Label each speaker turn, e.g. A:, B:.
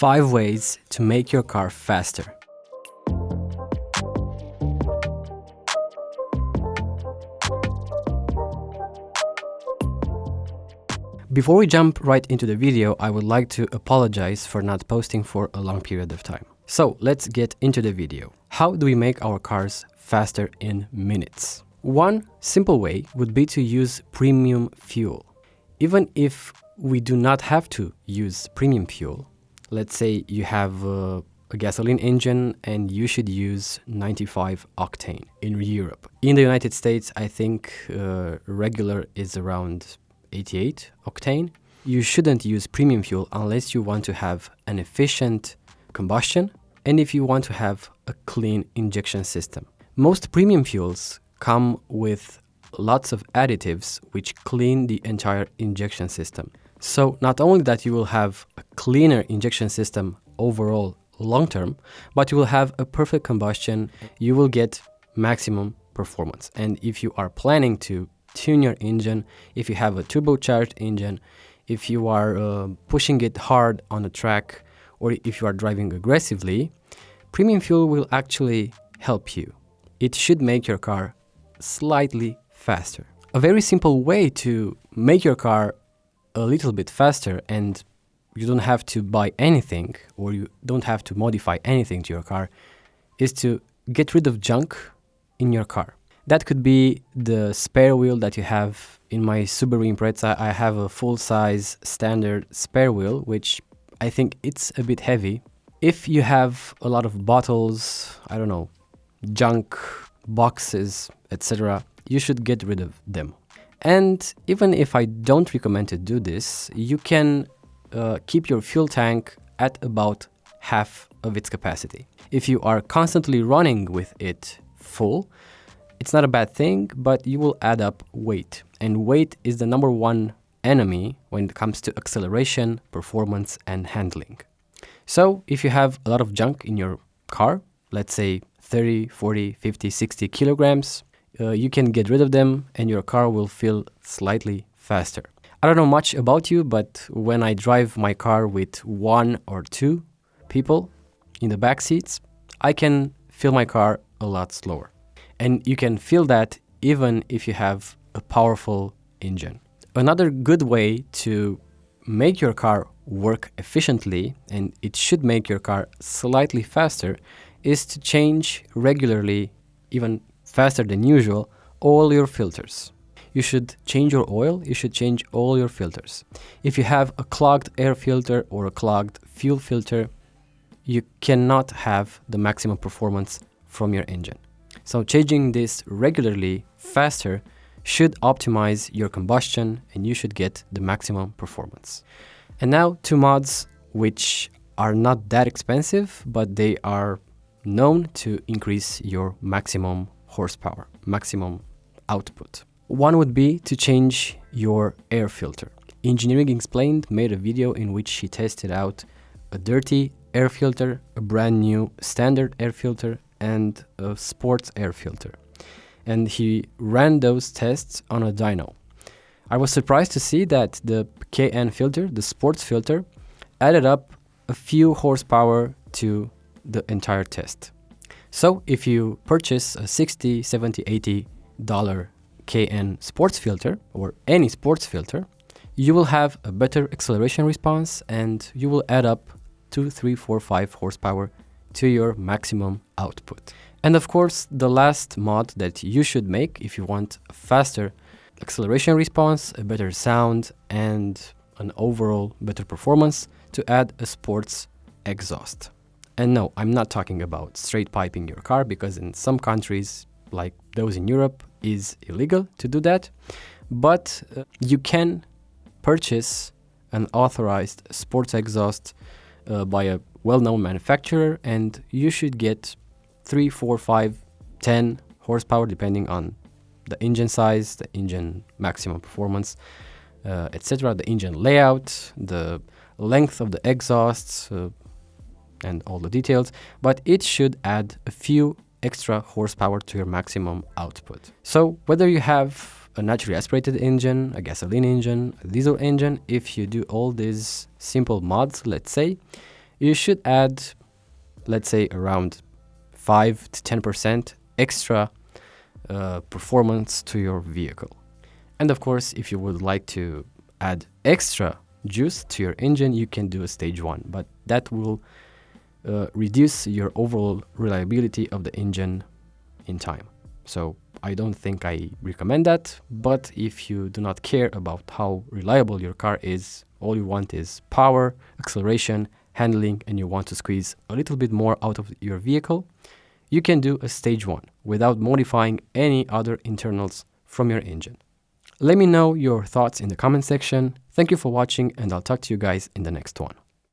A: 5 ways to make your car faster. Before we jump right into the video, I would like to apologize for not posting for a long period of time. So let's get into the video. How do we make our cars faster in minutes? One simple way would be to use premium fuel. Even if we do not have to use premium fuel, let's say you have a gasoline engine and you should use 95 octane in Europe. In the United States, I think regular is around 88 octane. You shouldn't use premium fuel unless you want to have an efficient combustion and if you want to have a clean injection system. Most premium fuels come with lots of additives which clean the entire injection system. So not only that you will have a cleaner injection system overall long term, but you will have a perfect combustion, you will get maximum performance. And if you are planning to tune your engine, if you have a turbocharged engine, if you are pushing it hard on the track, or if you are driving aggressively, premium fuel will actually help you. It should make your car slightly faster. A very simple way to make your car a little bit faster, and you don't have to buy anything or you don't have to modify anything to your car, is to get rid of junk in your car. That could be the spare wheel that you have. In my Subaru Impreza, I have a full-size standard spare wheel, which I think it's a bit heavy. If you have a lot of bottles, I don't know, junk, boxes, etc., you should get rid of them. And even if I don't recommend to do this, you can keep your fuel tank at about half of its capacity. If you are constantly running with it full, it's not a bad thing, but you will add up weight. And weight is the number one enemy when it comes to acceleration, performance, and handling. So if you have a lot of junk in your car, let's say 30, 40, 50, 60 kilograms, you can get rid of them and your car will feel slightly faster. I don't know much about you, but when I drive my car with 1 or 2 people in the back seats, I can feel my car a lot slower. And you can feel that even if you have a powerful engine. Another good way to make your car work efficiently, and it should make your car slightly faster, is to change regularly, even faster than usual, all your filters. You should change your oil, you should change all your filters. If you have a clogged air filter or a clogged fuel filter, you cannot have the maximum performance from your engine. So changing this regularly, faster, should optimize your combustion and you should get the maximum performance. And now 2 mods which are not that expensive, but they are known to increase your maximum horsepower, maximum output. One would be to change your air filter. Engineering Explained made a video in which he tested out a dirty air filter, a brand new standard air filter, and a sports air filter. And he ran those tests on a dyno. I was surprised to see that the KN filter, the sports filter, added up a few horsepower to the entire test. So if you purchase a $60, $70, $80 KN sports filter or any sports filter, you will have a better acceleration response and you will add up 2, 3, 4, 5 horsepower to your maximum output. And of course, the last mod that you should make if you want a faster acceleration response, a better sound, and an overall better performance, to add a sports exhaust. And no, I'm not talking about straight piping your car, because in some countries, like those in Europe, is illegal to do that. But you can purchase an authorized sports exhaust by a well-known manufacturer, and you should get 3, 4, 5, 10 horsepower depending on the engine size, the engine maximum performance, etc., the engine layout, the length of the exhausts, and all the details, but it should add a few extra horsepower to your maximum output. So whether you have a naturally aspirated engine, a gasoline engine, a diesel engine, if you do all these simple mods, let's say, you should add, let's say, around 5 to 10% extra performance to your vehicle. And of course, if you would like to add extra juice to your engine, you can do a stage 1, but that will reduce your overall reliability of the engine in time. So I don't think I recommend that, but if you do not care about how reliable your car is, all you want is power, acceleration, handling, and you want to squeeze a little bit more out of your vehicle, you can do a stage 1 without modifying any other internals from your engine. Let me know your thoughts in the comment section. Thank you for watching, and I'll talk to you guys in the next one.